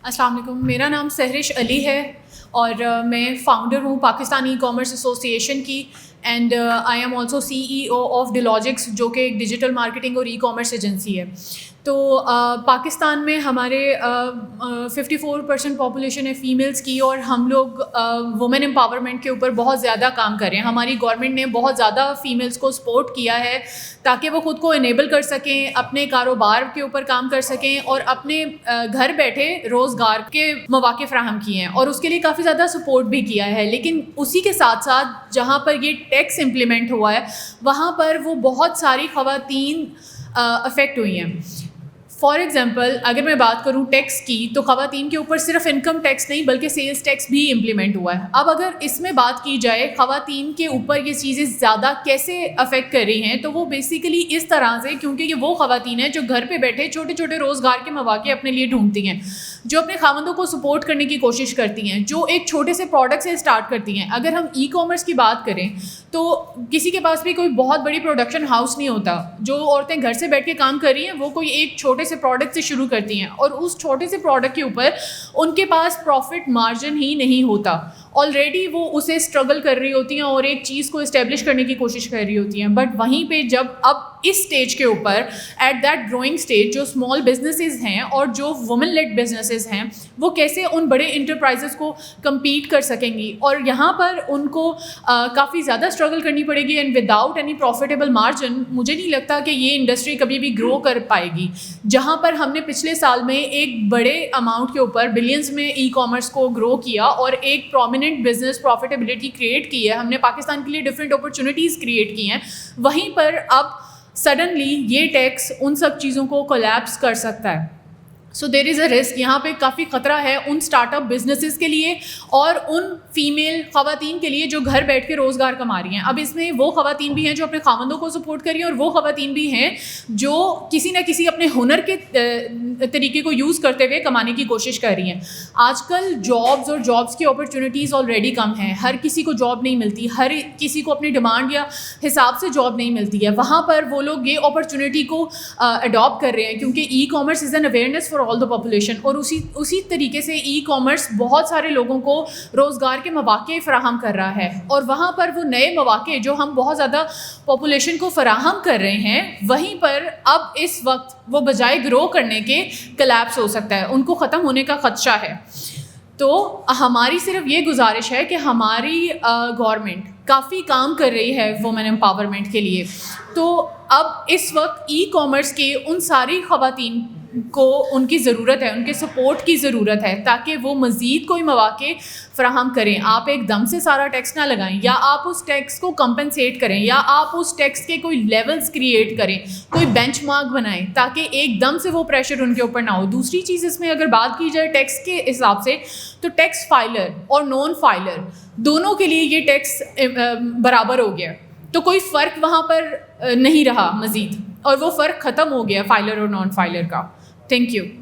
السلام علیکم، میرا نام سہرش علی ہے اور میں فاؤنڈر ہوں Pakistani e commerce association کی، and I am also CEO of ڈیلاجکس، جو کہ ایک ڈیجیٹل مارکیٹنگ اور ای کامرس ایجنسی ہے. تو پاکستان میں ہمارے 54% پاپولیشن ہے فیمیلز کی، اور ہم لوگ وومن امپاورمنٹ کے اوپر بہت زیادہ کام کر رہے ہیں. ہماری گورنمنٹ نے بہت زیادہ فیمیلز کو سپورٹ کیا ہے تاکہ وہ خود کو انیبل کر سکیں، اپنے کاروبار کے اوپر کام کر سکیں اور اپنے گھر بیٹھے روزگار کے مواقع فراہم کیے ہیں، اور اس کے لیے کافی زیادہ سپورٹ بھی کیا ہے. لیکن اسی کے ساتھ ساتھ جہاں پر یہ ٹیکس امپلیمنٹ ہوا ہے وہاں پر وہ بہت ساری خواتین افیکٹ ہوئی ہیں. فار ایگزامپل اگر میں بات کروں ٹیکس کی، تو خواتین کے اوپر صرف انکم ٹیکس نہیں بلکہ سیلز ٹیکس بھی امپلیمنٹ ہوا ہے. اب اگر اس میں بات کی جائے خواتین کے اوپر یہ چیزیں زیادہ کیسے افیکٹ کر رہی ہیں، تو وہ بیسیکلی اس طرح سے، کیونکہ یہ وہ خواتین ہیں جو گھر پہ بیٹھے چھوٹے چھوٹے روزگار کے مواقع اپنے لیے ڈھونڈتی ہیں، جو اپنے خاوندوں کو سپورٹ کرنے کی کوشش کرتی ہیں، جو ایک چھوٹے سے پروڈکٹ سے اسٹارٹ کرتی ہیں. اگر ہم ای کامرس کی بات کریں تو کسی کے پاس بھی کوئی بہت بڑی پروڈکشن ہاؤس نہیں ہوتا. جو عورتیں گھر سے بیٹھ کے کام کر رہی ہیں وہ کوئی ایک چھوٹے سے پروڈکٹ سے شروع کرتی ہیں، اور اس چھوٹے سے پروڈکٹ کے اوپر ان کے پاس پروفٹ مارجن ہی نہیں ہوتا. آلریڈی وہ اسے اسٹرگل کر رہی ہوتی ہیں اور ایک چیز کو اسٹیبلش کرنے کی کوشش کر رہی ہوتی ہیں. بٹ وہیں پہ جب اب اس اسٹیج کے اوپر ایٹ دیٹ گروئنگ اسٹیج جو اسمال بزنسز ہیں اور جو وومن لیڈ بزنسز ہیں، وہ کیسے ان بڑے انٹرپرائزز کو کمپیٹ کر سکیں گی، اور یہاں پر ان کو کافی زیادہ اسٹرگل کرنی پڑے گی. And without any profitable margin مجھے نہیں لگتا کہ یہ انڈسٹری کبھی بھی گرو کر پائے گی. جہاں پر ہم نے پچھلے سال میں ایک بڑے اماؤنٹ کے اوپر بلینز میں ای کامرس کو گرو کیا اور ایک پرومیننٹ بزنس پروفیٹیبلٹی کریٹ کی ہے، ہم نے پاکستان کے لیے ڈفرینٹ اپرچونیٹیز کریٹ کی ہیں، وہیں پر اب سڈنلی یہ ٹیکس ان سب چیزوں کو کولیپس کر سکتا ہے. سو دیر از اے رسک. یہاں پہ کافی خطرہ ہے ان اسٹارٹ اپ بزنسز کے لیے اور ان فیمیل خواتین کے لیے جو گھر بیٹھ کے روزگار کما رہی ہیں. اب اس میں وہ خواتین بھی ہیں جو اپنے خاوندوں کو سپورٹ کر رہی ہیں، اور وہ خواتین بھی ہیں جو کسی نہ کسی اپنے ہنر کے طریقے کو یوز کرتے ہوئے کمانے کی کوشش کر رہی ہیں. آج کل جابز اور جابز کی اپرچونیٹیز آلریڈی کم ہیں، ہر کسی کو جاب نہیں ملتی، ہر کسی کو اپنی ڈیمانڈ یا حساب سے جاب نہیں ملتی ہے. وہاں پر وہ لوگ یہ اپرچونیٹی کو اڈاپٹ کر رہے ہیں، کیونکہ e commerce is an awareness for all the population, اور اسی طریقے سے ای کامرس بہت سارے لوگوں کو روزگار کے مواقع فراہم کر رہا ہے. اور وہاں پر وہ نئے مواقع جو ہم بہت زیادہ پاپولیشن کو فراہم کر رہے ہیں، وہیں پر اب اس وقت وہ بجائے گرو کرنے کے کلیپس ہو سکتا ہے، ان کو ختم ہونے کا خدشہ ہے. تو ہماری صرف یہ گزارش ہے کہ ہماری گورنمنٹ کافی کام کر رہی ہے وومن امپاورمنٹ کے لیے. تو اب اس وقت ای کامرس کے ان ساری خواتین کو ان کی ضرورت ہے، ان کے سپورٹ کی ضرورت ہے تاکہ وہ مزید کوئی مواقع فراہم کریں. آپ ایک دم سے سارا ٹیکس نہ لگائیں، یا آپ اس ٹیکس کو کمپنسیٹ کریں، یا آپ اس ٹیکس کے کوئی لیولز کریٹ کریں، کوئی بینچ مارک بنائیں تاکہ ایک دم سے وہ پریشر ان کے اوپر نہ ہو. دوسری چیز اس میں اگر بات کی جائے ٹیکس کے حساب سے، تو ٹیکس فائلر اور نان فائلر دونوں کے لیے یہ ٹیکس برابر ہو گیا، تو کوئی فرق وہاں پر نہیں رہا مزید، اور وہ فرق ختم ہو گیا فائلر اور نان فائلر کا. Thank you.